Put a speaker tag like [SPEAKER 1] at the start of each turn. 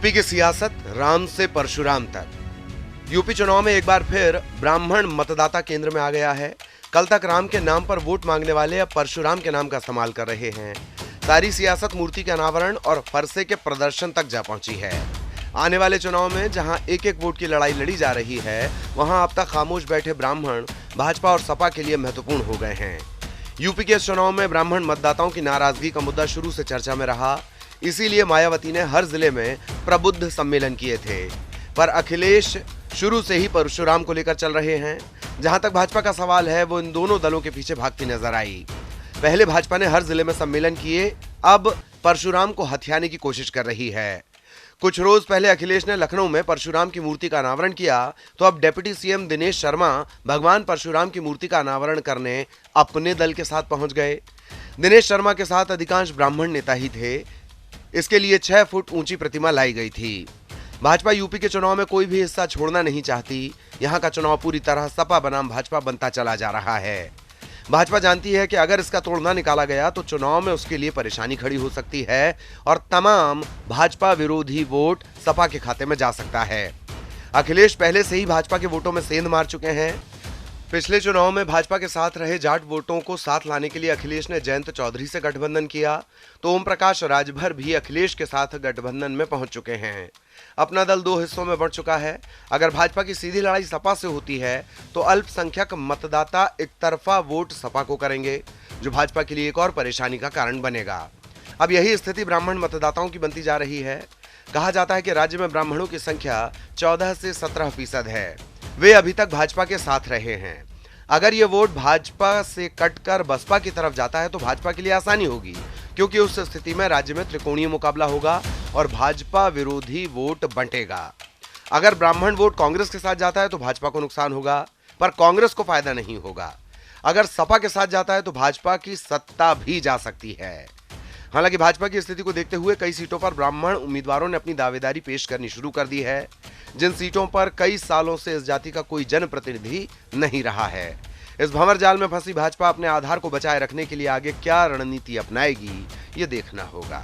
[SPEAKER 1] UP की सियासत राम से परशुराम तक। यूपी चुनाव में एक बार फिर ब्राह्मण मतदाता केंद्र में आ गया है। कल तक राम के नाम पर वोट मांगने वाले अब परशुराम के नाम का इस्तेमाल कर रहे हैं। सारी सियासत मूर्ति के अनावरण और फरसे के प्रदर्शन तक जा पहुंची है। आने वाले चुनाव में जहां एक एक वोट की लड़ाई लड़ी जा रही है, वहां अब तक खामोश बैठे ब्राह्मण भाजपा और सपा के लिए महत्वपूर्ण हो गए हैं। यूपी के इस चुनाव में ब्राह्मण मतदाताओं की नाराजगी का मुद्दा शुरू से चर्चा में रहा। इसीलिए मायावती ने हर जिले में प्रबुद्ध सम्मेलन किए थे। पर अखिलेश शुरू से ही परशुराम को लेकर चल रहे हैं। जहां तक भाजपा का सवाल है, वो इन दोनों दलों के पीछे भागती नजर आई। पहले भाजपा ने हर जिले में सम्मेलन किए, अब परशुराम को हथियाने की कोशिश कर रही है। कुछ रोज पहले अखिलेश ने लखनऊ में परशुराम की मूर्ति का अनावरण किया, तो अब डिप्टी सीएम दिनेश शर्मा भगवान परशुराम की मूर्ति का अनावरण करने अपने दल के साथ पहुंच गए। दिनेश शर्मा के साथ अधिकांश ब्राह्मण नेता ही थे। इसके लिए 6 फुट ऊंची प्रतिमा लाई गई थी। भाजपा यूपी के चुनाव में कोई भी हिस्सा छोड़ना नहीं चाहती। यहां का चुनाव पूरी तरह सपा बनाम भाजपा बनता चला जा रहा है। भाजपा जानती है कि अगर इसका तोड़ ना निकाला गया तो चुनाव में उसके लिए परेशानी खड़ी हो सकती है और तमाम भाजपा विरोधी वोट सपा के खाते में जा सकता है। अखिलेश पहले से ही भाजपा के वोटों में सेंध मार चुके हैं। पिछले चुनाव में भाजपा के साथ रहे जाट वोटों को साथ लाने के लिए अखिलेश ने जयंत चौधरी से गठबंधन किया, तो ओम प्रकाश राजभर भी अखिलेश के साथ गठबंधन में पहुंच चुके हैं। अपना दल 2 हिस्सों में बढ़ चुका है। अगर भाजपा की सीधी लड़ाई सपा से होती है तो अल्पसंख्यक मतदाता एक तरफा वोट सपा को करेंगे, जो भाजपा के लिए एक और परेशानी का कारण बनेगा। अब यही स्थिति ब्राह्मण मतदाताओं की बनती जा रही है। कहा जाता है कि राज्य में ब्राह्मणों की संख्या 14 से 17% है। वे अभी तक भाजपा के साथ रहे हैं। अगर ये वोट भाजपा से कटकर बसपा की तरफ जाता है तो भाजपा के लिए आसानी होगी, क्योंकि उस स्थिति में राज्य में त्रिकोणीय मुकाबला होगा और भाजपा विरोधी वोट बंटेगा। अगर ब्राह्मण वोट कांग्रेस के साथ जाता है तो भाजपा को नुकसान होगा, पर कांग्रेस को फायदा नहीं होगा। अगर सपा के साथ जाता है तो भाजपा की सत्ता भी जा सकती है। हालांकि भाजपा की स्थिति को देखते हुए कई सीटों पर ब्राह्मण उम्मीदवारों ने अपनी दावेदारी पेश करनी शुरू कर दी है, जिन सीटों पर कई सालों से इस जाति का कोई जनप्रतिनिधि नहीं रहा है। इस भंवर जाल में फंसी भाजपा अपने आधार को बचाए रखने के लिए आगे क्या रणनीति अपनाएगी, ये देखना होगा।